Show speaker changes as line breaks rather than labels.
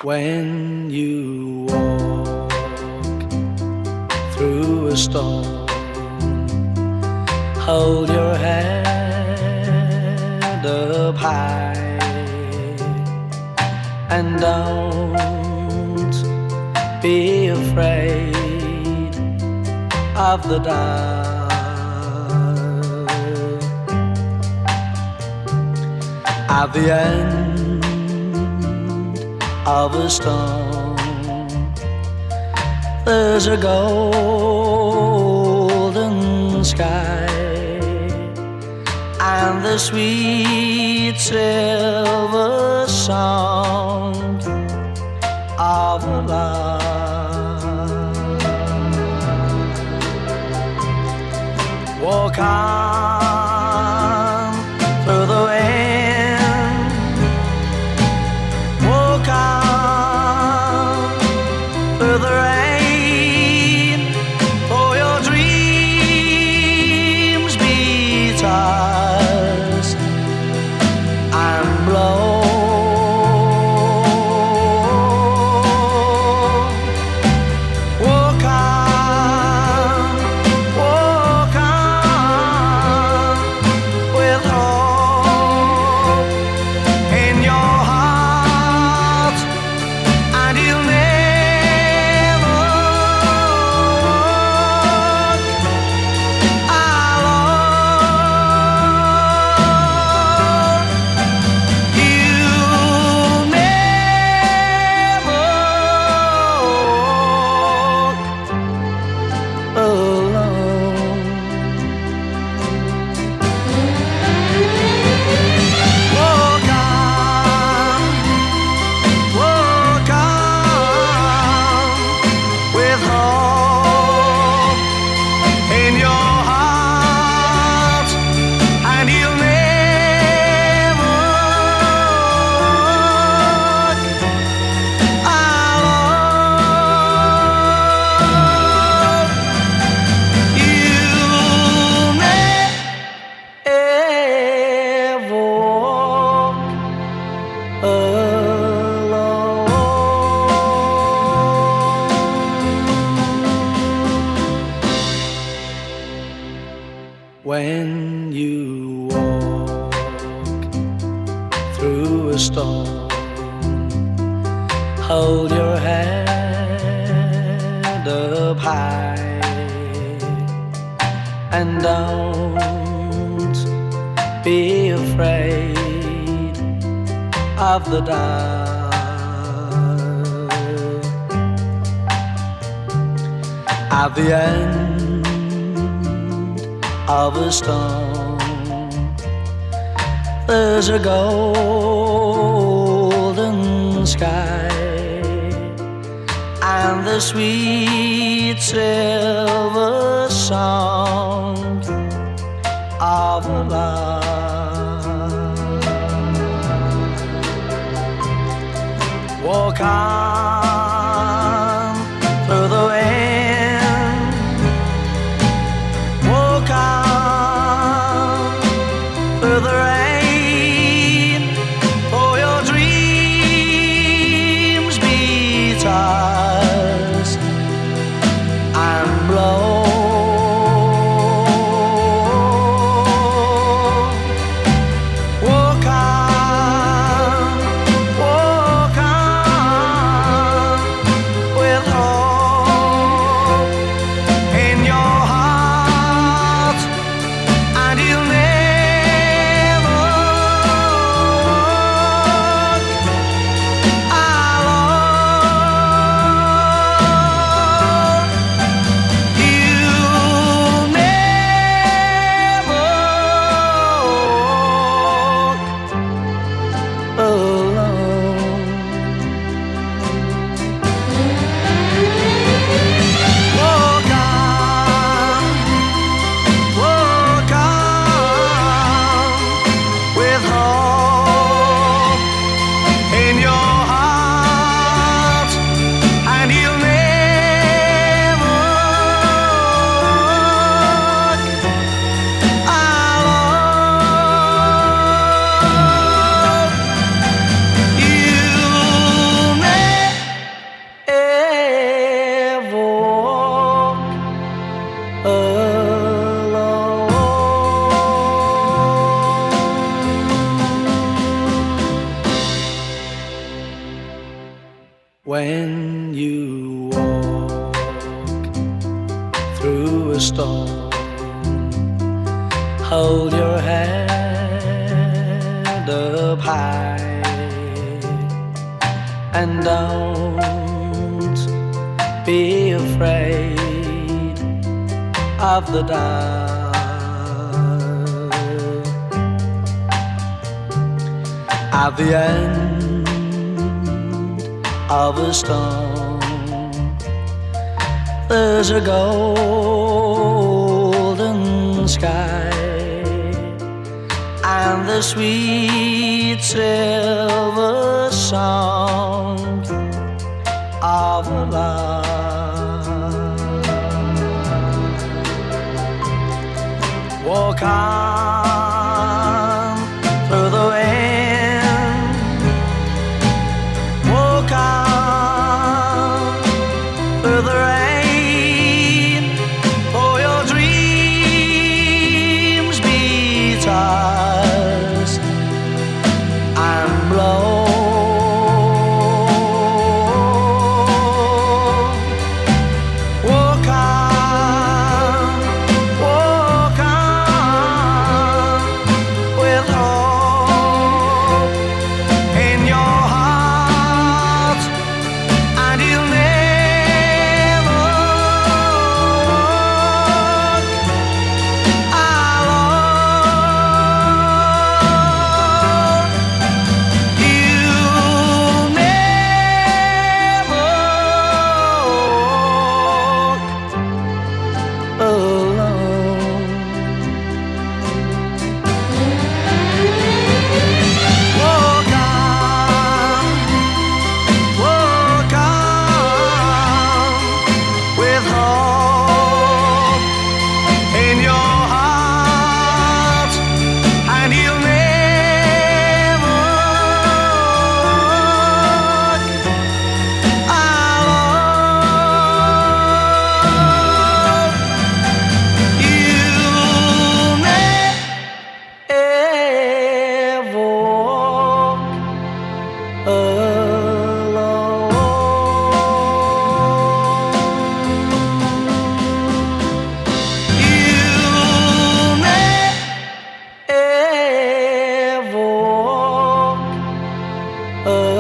When you walk through a storm, hold your head up high and don't be afraid of the dark. At the end of a storm, there's a golden sky and the sweet silver song of love. Walk on through the wind, walk on through the rain, for your dreams be tossed and blown. Walk on with hope in your heart, and you'll never walk alone. You'll never walk alone. Walk on with hope in your heart, and you'll never walk alone. You'll never walk alone. When you walk through a storm, hold your head up high and don't be afraid of the dark. At the end of a storm, there's a golden sky and the sweet silver song of love. Walk on through the wind, walk on through the rain, for your dreams be tossed and blown. Walk on with hope in your heart, and you'll never when you walk through a storm. Hold your head up high and don't be afraid of the dark. At the end of a storm, there's a golden sky and the sweet silver song of love. Walk on through the wind, walk on through the rain, for your dreams be tossed and blown. Walk on with hope in your heart, and you'll never walk alone. You'll never walk alone. Walk on with hope in your heart, and you'll never walk alone. You'll never walk alone. You'll never walk alone.